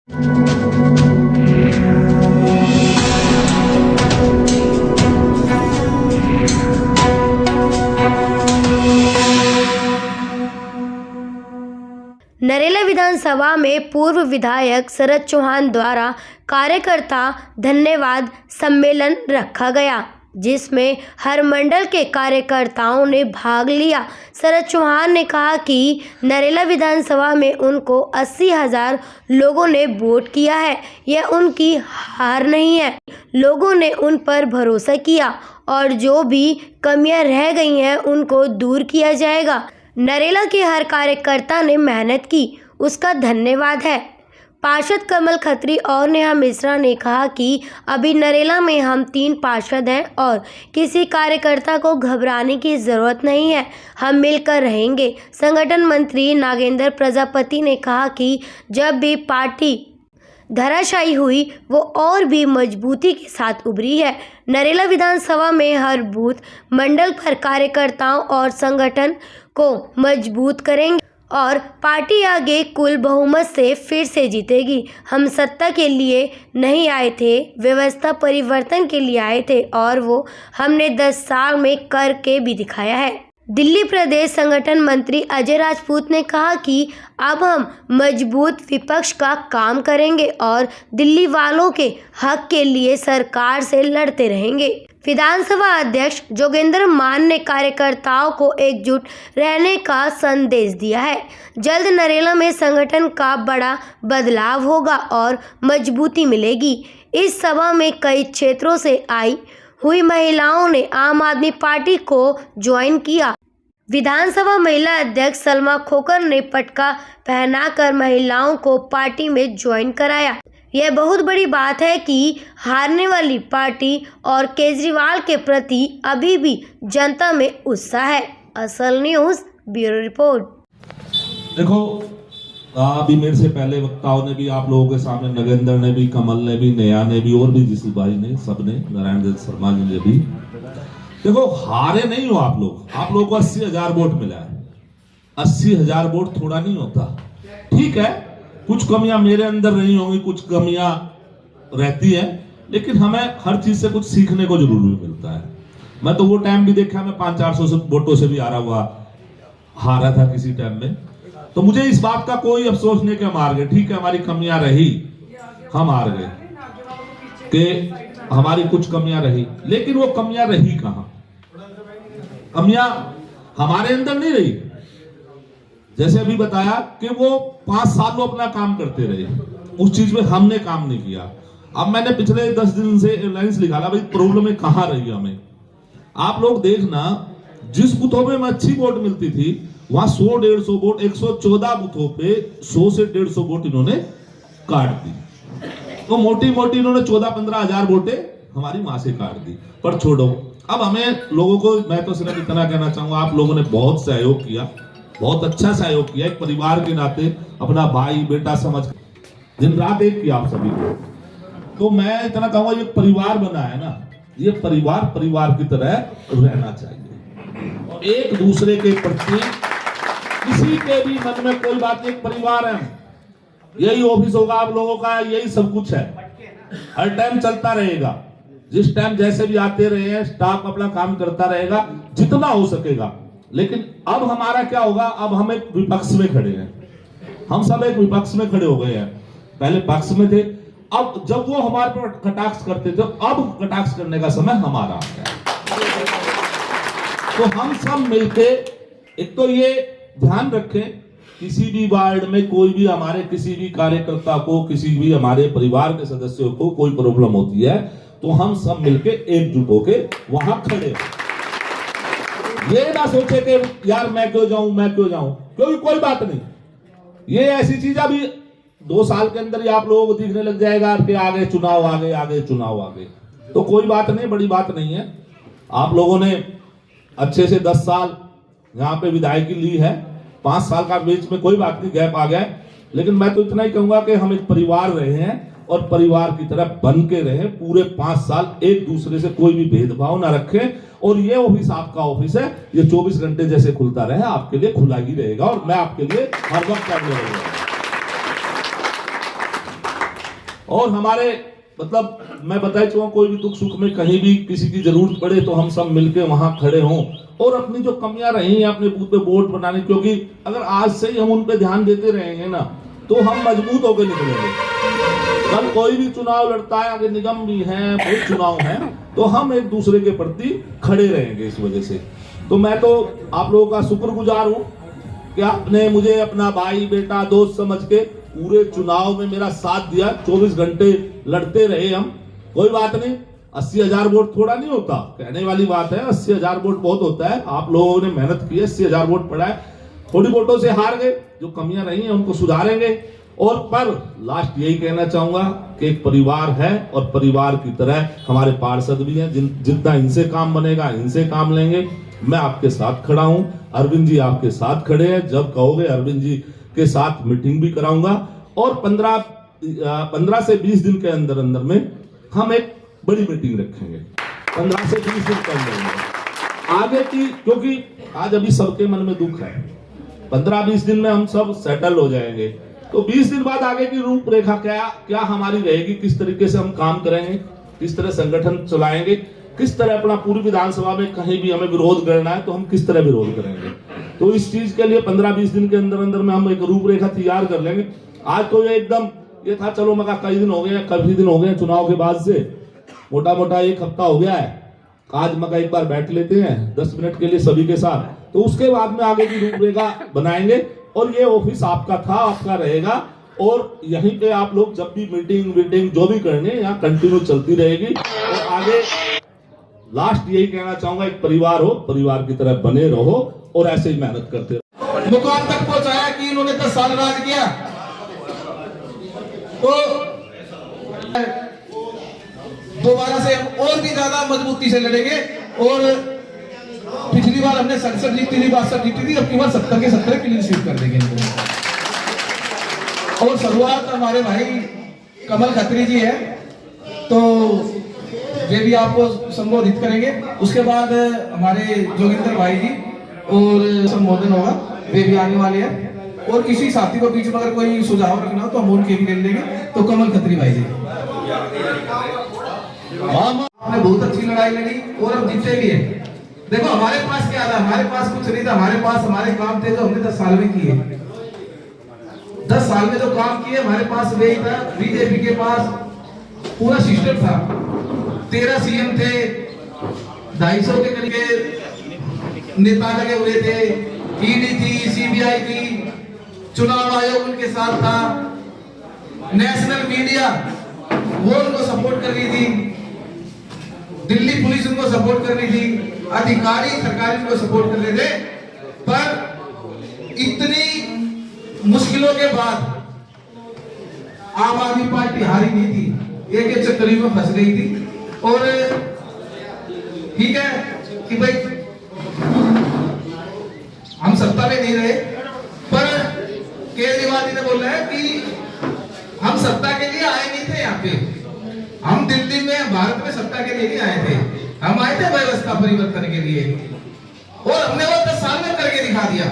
नरेला विधानसभा में पूर्व विधायक शरद चौहान द्वारा कार्यकर्ता धन्यवाद सम्मेलन रखा गया, जिसमें हर मंडल के कार्यकर्ताओं ने भाग लिया। शरद चौहान ने कहा कि नरेला विधानसभा में उनको 80,000 लोगों ने वोट किया है। यह उनकी हार नहीं है। लोगों ने उन पर भरोसा किया और जो भी कमियां रह गई हैं उनको दूर किया जाएगा। नरेला के हर कार्यकर्ता ने मेहनत की, उसका धन्यवाद है। पार्षद कमल खत्री और नेहा मिश्रा ने कहा कि अभी नरेला में हम 3 पार्षद हैं और किसी कार्यकर्ता को घबराने की ज़रूरत नहीं है, हम मिलकर रहेंगे। संगठन मंत्री नागेंद्र प्रजापति ने कहा कि जब भी पार्टी धराशायी हुई वो और भी मजबूती के साथ उभरी है। नरेला विधानसभा में हर बूथ मंडल पर कार्यकर्ताओं और संगठन को मजबूत करेंगे और पार्टी आगे कुल बहुमत से फिर से जीतेगी। हम सत्ता के लिए नहीं आए थे, व्यवस्था परिवर्तन के लिए आए थे और वो हमने 10 साल में करके भी दिखाया है। दिल्ली प्रदेश संगठन मंत्री अजय राजपूत ने कहा कि अब हम मजबूत विपक्ष का काम करेंगे और दिल्ली वालों के हक के लिए सरकार से लड़ते रहेंगे। विधानसभा अध्यक्ष जोगेंद्र मान ने कार्यकर्ताओं को एकजुट रहने का संदेश दिया है। जल्द नरेला में संगठन का बड़ा बदलाव होगा और मजबूती मिलेगी। इस सभा में कई क्षेत्रों से आई हुई महिलाओं ने आम आदमी पार्टी को ज्वाइन किया। विधानसभा महिला अध्यक्ष सलमा खोकर ने पटका पहनाकर महिलाओं को पार्टी में ज्वाइन कराया। यह बहुत बड़ी बात है कि हारने वाली पार्टी और केजरीवाल के प्रति अभी भी जनता में उत्साह है। असल न्यूज़ ब्यूरो रिपोर्ट। देखो, अभी मेरे से पहले वक्ताओं ने भी आप लोगों के सामने, नगेंद्र ने भी, कमल ने भी, नेहा ने भी और भी जिस भाई ने, सबने, नारायण दत्त शर्मा जी ने भी, देखो हारे नहीं हो आप लोगों को 80,000 वोट मिला है। 80,000 वोट थोड़ा नहीं होता। ठीक है, कुछ कमियां मेरे अंदर नहीं होंगी, कुछ कमियां रहती हैं, लेकिन हमें हर चीज से कुछ सीखने को जरूर मिलता है। मैं तो वो टाइम भी देखा, मैं 500-400 वोटों से भी हारा था किसी टाइम में, तो मुझे इस बात का कोई अफसोस नहीं कि हम हार गए। ठीक है, हमारी कमियां रही, हम हार गए, कि हमारी कुछ कमियां रही, लेकिन वो कमियां रही कहां? कमियां हमारे अंदर नहीं रही। जैसे अभी बताया कि वो 5 साल वो अपना काम करते रहे, उस चीज में हमने काम नहीं किया। अब मैंने पिछले 10 दिन से लाइन्स निकाला, भाई प्रॉब्लम कहां रही हमें। आप लोग देखना, जिस बूथों में अच्छी वोट मिलती थी वहां 100-150 वोट, 114 बूथों पे 100 से 150 वोट इन्होंने काट दी। तो मोटी मोटी इन्होंने 14-15 हजार वोटें हमारी मां से काट दी। पर छोड़ो, अब हमें लोगों को, मैं तो सिर्फ इतना कहना चाहूंगा, आप लोगों ने बहुत सहयोग किया, बहुत अच्छा सहयोग किया। एक परिवार के नाते अपना भाई बेटा समझ दिन रात एक किया आप सभी को। तो मैं इतना कहूंगा, ये परिवार बना है ना, ये परिवार की तरह रहना चाहिए और एक दूसरे के प्रति किसी के भी मन में कोई बात नहीं। परिवार है, यही ऑफिस होगा आप लोगों का, यही सब कुछ है, हर टाइम चलता रहेगा। जिस टाइम जैसे भी आते रहे हैं, स्टाफ अपना काम करता रहेगा जितना हो सकेगा। लेकिन अब हमारा क्या होगा, अब हम एक विपक्ष में खड़े हैं, हम सब एक विपक्ष में खड़े हो गए हैं। पहले पक्ष में थे, अब जब वो हमारे पर कटाक्ष करते थे, अब कटाक्ष करने का समय हमारा आ गया। तो हम सब मिलके, एक तो ये ध्यान रखें, किसी भी वार्ड में कोई भी हमारे किसी भी कार्यकर्ता को, किसी भी हमारे परिवार के सदस्यों को कोई प्रॉब्लम होती है तो हम सब मिलके एकजुट होके वहां खड़े हो। ये ना सोचे कि यार मैं क्यों जाऊं, क्योंकि कोई बात नहीं। ये ऐसी चीज अभी 2 साल के अंदर ही आप लोगों को दिखने लग जाएगा कि आगे चुनाव आगे, तो कोई बात नहीं, बड़ी बात नहीं है। आप लोगों ने अच्छे से 10 साल यहाँ पे विधायकी ली है, 5 साल का बीच में कोई बात नहीं, गैप आ गया है, लेकिन मैं तो इतना ही कहूंगा कि हम एक परिवार रहे हैं और परिवार की तरह बन के रहे पूरे 5 साल, एक दूसरे से कोई भी भेदभाव ना रखें। और ये ऑफिस आपका ऑफिस है, ये 24 घंटे जैसे खुलता रहे, आपके लिए खुला ही रहेगा और मैं आपके लिए हर वक्त करने रहूंगा। और हमारे मतलब मैं बता चुका हूं, कोई भी दुख सुख में कहीं भी किसी की जरूरत पड़े तो हम सब मिलके वहां खड़े हों और अपनी जो कमियां रही हैं अपने बूथ पे वोट बनाने, क्योंकि अगर आज से ही हम उन पे ध्यान देते रहेंगे ना तो हम मजबूत होकर निकलेंगे। कल कोई भी चुनाव लड़ता है, अगर निगम भी है, बहुत चुनाव है, तो हम एक दूसरे के प्रति खड़े रहेंगे। इस वजह से तो मैं तो आप लोगों का शुक्रगुजार हूं कि आपने मुझे अपना भाई बेटा दोस्त समझ के पूरे चुनाव में मेरा साथ दिया। 24 घंटे लड़ते रहे हम, कोई बात नहीं। 80,000 वोट थोड़ा नहीं होता, कहने वाली बात है। 80,000 वोट बहुत होता है। आप लोगों ने मेहनत की है, 80,000 वोट पड़ा है। थोड़ी वोटों से हार गए, जो कमियां रही हैं उनको सुधारेंगे। और पर लास्ट यही कहना चाहूंगा कि एक परिवार है और परिवार की तरह हमारे पार्षद भी हैं। जितना इनसे काम बनेगा इनसे काम लेंगे। मैं आपके साथ खड़ा हूं, अरविंद जी आपके साथ खड़े हैं। जब कहोगे अरविंद जी के साथ मीटिंग भी कराऊंगा और 15 से 20 दिन के अंदर अंदर में हम एक बड़ी मीटिंग रखेंगे। 15 से 20 दिन के अंदर आगे की, क्योंकि आज अभी सबके मन में दुख है। 15-20 दिन में हम सब सेटल हो जाएंगे, तो 20 दिन बाद आगे की रूपरेखा क्या हमारी रहेगी, किस तरीके से हम काम करेंगे, किस तरह संगठन चलाएंगे, किस तरह अपना पूरी विधानसभा में कहीं भी हमें विरोध करना है तो हम किस तरह विरोध करेंगे। तो इस चीज के लिए 15-20 दिन के अंदर अंदर में हम एक रूपरेखा तैयार कर लेंगे। आज तो ये एकदम ये था, चलो मगर कई दिन हो गए, काफी दिन हो गए चुनाव के बाद से, मोटा मोटा 1 हफ्ता हो गया है। आज मगर एक बार बैठ लेते हैं 10 मिनट के लिए सभी के साथ, तो उसके बाद में आगे की रूपरेखा बनाएंगे। और ये ऑफिस आपका था, आपका रहेगा, और यहीं पे आप लोग जब भी मीटिंग जो भी करने यहाँ कंटिन्यू चलती रहेगी। और आगे लास्ट यही कहना चाहूंगा, एक परिवार हो, परिवार की तरह बने रहो और ऐसे ही मेहनत करते रहो। मुकाम तक पहुंचाया कि इन्होंने 10 साल राज किया, तो दोबारा से हम और भी ज्यादा मजबूती से लड़ेंगे। और पिछली बार हमने 67 जीती थी, 62 जीती थी, अब की बार 70 के 70 क्लीन स्वीप कर देंगे। और शुरुआत हमारे भाई कमल खत्री जी है, तो वे भी आपको संबोधित करेंगे। उसके बाद हमारे जोगिंदर भाई जी और संबोधन होगा, वे भी आने वाले हैं। और किसी साथी को बीच में अगर कोई सुझाव रखना हो तो हम उनके भी ले लेंगे। तो कमल खत्री भाई जी, आपने बहुत अच्छी लड़ाई लड़ी और हम जीते भी है। देखो हमारे पास क्या था, हमारे पास कुछ नहीं था, हमारे पास हमारे काम थे जो हमने 10 साल में किए। 10 साल में जो काम किए हमारे पास वही था। बीजेपी के पास पूरा सिस्टम था, 13 सीएम थे, 250 के करीब नेता लगे हुए थे, ईडी थी, सीबीआई थी, चुनाव आयोग उनके साथ था, नेशनल मीडिया वो उनको सपोर्ट कर रही थी, दिल्ली पुलिस उनको सपोर्ट कर रही थी, अधिकारी सरकारी उनको सपोर्ट कर रहे थे। पर इतनी मुश्किलों के बाद आम आदमी पार्टी हारी नहीं थी, एक चक्करी में फंस गई थी। और ठीक है कि भाई हम सत्ता में नहीं रहे, पर केजरीवाल जी ने बोला है कि हम सत्ता के लिए आए नहीं थे। यहाँ पे हम दिल्ली में भारत में सत्ता के लिए नहीं आए थे, हम आए थे व्यवस्था परिवर्तन के लिए। और हमने वो 10 साल में करके दिखा दिया।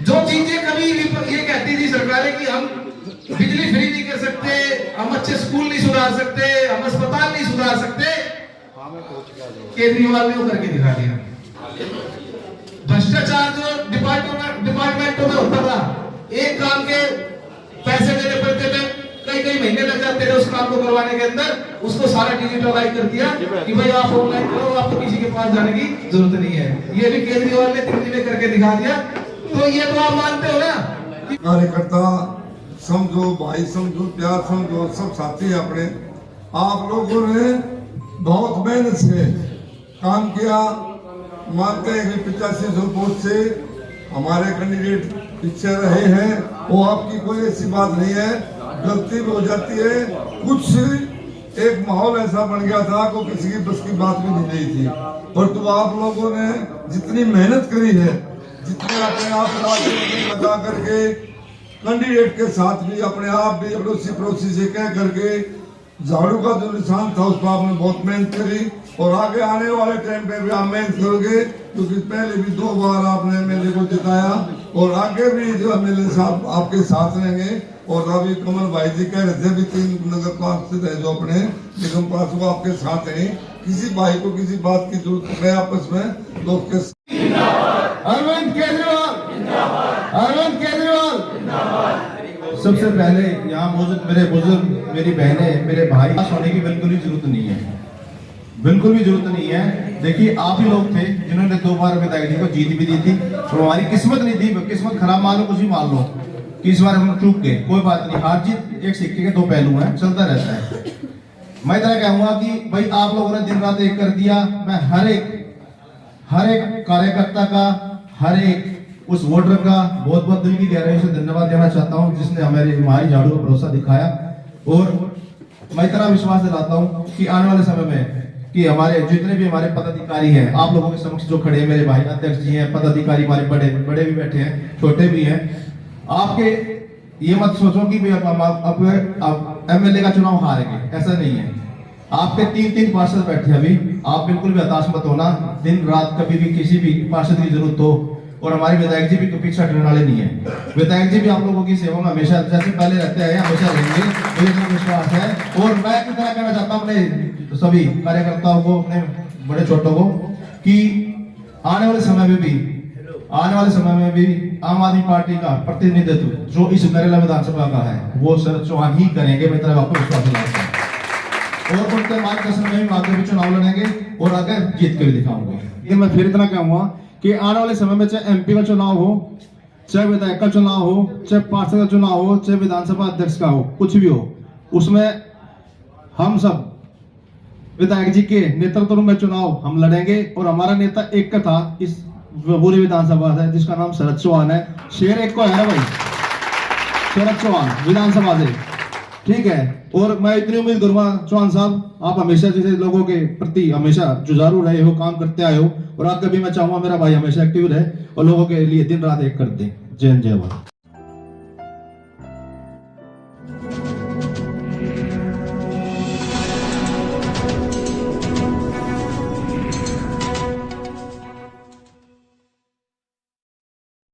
जो चीजें कभी ये कहती थी सरकारें कि हम बिजली फ्री नहीं कर सकते, हम अच्छे स्कूल नहीं सुधार सकते, हम अस्पताल नहीं सुधार सकते, केजरीवाल ने वो करके दिखा दिया। भ्रष्टाचार जो डिपार्टमेंटों में होता था, एक काम के पैसे देने पड़ते थे, कई महीने लग जाते थे उस काम को करवाने के अंदर, उसको सारा डिजिटलाइज कर दिया कि भाई आप ऑनलाइन करो, आपको किसी के पास जाने की जरूरत नहीं है। ये भी केजरीवाल ने दिल्ली में करके दिखा दिया। तो ये तो आप मानते हो ना। कार्यकर्ता समझो, भाई समझो, प्यार समझो, सब साथी अपने, आप लोगों ने बहुत मेहनत से काम किया। मानते हैं कि 8500 वोट से हमारे कैंडिडेट पीछे रहे हैं, वो आपकी कोई ऐसी बात नहीं है, गलती भी हो जाती है। कुछ एक माहौल ऐसा बन गया था को किसी की बस की बात भी नहीं रही थी। और तो आप लोगों ने जितनी मेहनत करी है, जितने अपने आप लगा करके कैंडिडेट के साथ भी अपने आप भी अड़ोसी पड़ोसी से कह करके झाड़ू का जो निशान था उस पर आपने बहुत मेहनत करी। और आगे आने वाले टाइम पे भी आप मेहनत करोगे, क्योंकि पहले भी 2 बार आपने मेले को जिताया। और आगे भी जो एमएलए साहब आपके साथ रहेंगे। और अभी कमल भाई जी कह रहे थे भी 3 नगर पार्षद है जो अपने निगम पार्षद वो आपके साथ हैं। किसी भाई को किसी बात की जरूरत नहीं, आपस में लोग के अरविंद केजरीवाल, अरविंद केजरीवाल। सबसे पहले यहाँ मौजूद मेरे बुजुर्ग, मेरी बहनें, मेरे भाई, होने की बिल्कुल भी जरूरत नहीं है, बिल्कुल भी जरूरत नहीं है। देखिए आप ही लोग थे जिन्होंने 2 बार विधायक जी को जीत भी दी थी और हमारी किस्मत नहीं थी। किस्मत खराब मान लो, कुछ भी मान लो कि इस बार हम चूक गए, कोई बात नहीं। हार जीत एक सिक्के के 2 पहलू हैं, चलता रहता है। मैं इतना कहूंगा कि भाई आप लोगों ने दिन रात एक कर दिया। मैं हर एक कार्यकर्ता का, हर एक उस वोटर का बहुत बहुत दिल की गहराई से धन्यवाद देना चाहता हूं जिसने हमारी झाड़ू को भरोसा दिखाया। और मैं इतना विश्वास दिलाता हूं कि आने वाले समय में कि हमारे जितने भी हमारे पदाधिकारी हैं, आप लोगों के समक्ष जो खड़े हैं, मेरे भाई अध्यक्ष जी हैं, पदाधिकारी हमारे बड़े भी बैठे हैं, छोटे भी हैं। आपके ये मत सोचो कि आप एमएलए का चुनाव हारेंगे, ऐसा नहीं है। आपके 3 पार्षद बैठे हैं अभी, आप बिल्कुल भी हताश मत होना। दिन रात कभी भी किसी भी पार्षद की जरूरत हो, और हमारे विधायक जी भी पीछे हटने वाले नहीं है। विधायक जी भी आप लोगों की सेवा में हमेशा जैसे पहले रहते हैं हमेशा रहेंगे, मुझे इतना विश्वास है। और मैं इतना कहना चाहता हूँ अपने सभी कार्यकर्ताओं को, अपने बड़े छोटों को, कि आने वाले समय में भी आम आदमी पार्टी का प्रतिनिधित्व जो इस नरेला विधानसभा का है वो शरद चौहान ही करेंगे। मैं तरह आपको विश्वास दिलाता हूं और उनके मार्गदर्शन में भी आगे भी चुनाव लड़ेंगे और अगर जीत के भी दिखाऊंगे। ये मैं फिर इतना कहूंगा कि आने वाले समय में चाहे एमपी का चुनाव हो, चाहे विधायक का चुनाव हो, चाहे पार्षद का चुनाव हो, चाहे विधानसभा अध्यक्ष का हो, कुछ भी हो, उसमें हम सब विधायक जी के नेतृत्व में चुनाव हम लड़ेंगे। और हमारा नेता एक का था इस पूरी विधानसभा से, जिसका नाम शरद चौहान है। शेर एक को है ना भाई, शरद चौहान विधानसभा से, ठीक है। और मैं इतनी उम्मीद करूंगा चौहान साहब, आप हमेशा जैसे लोगों के प्रति हमेशा जुझारू रहे हो, काम करते आए हो, और आगे भी मैं चाहूंगा मेरा भाई हमेशा एक्टिव रहे और लोगों के लिए दिन रात एक कर दे। जय हिंद, जय भारत।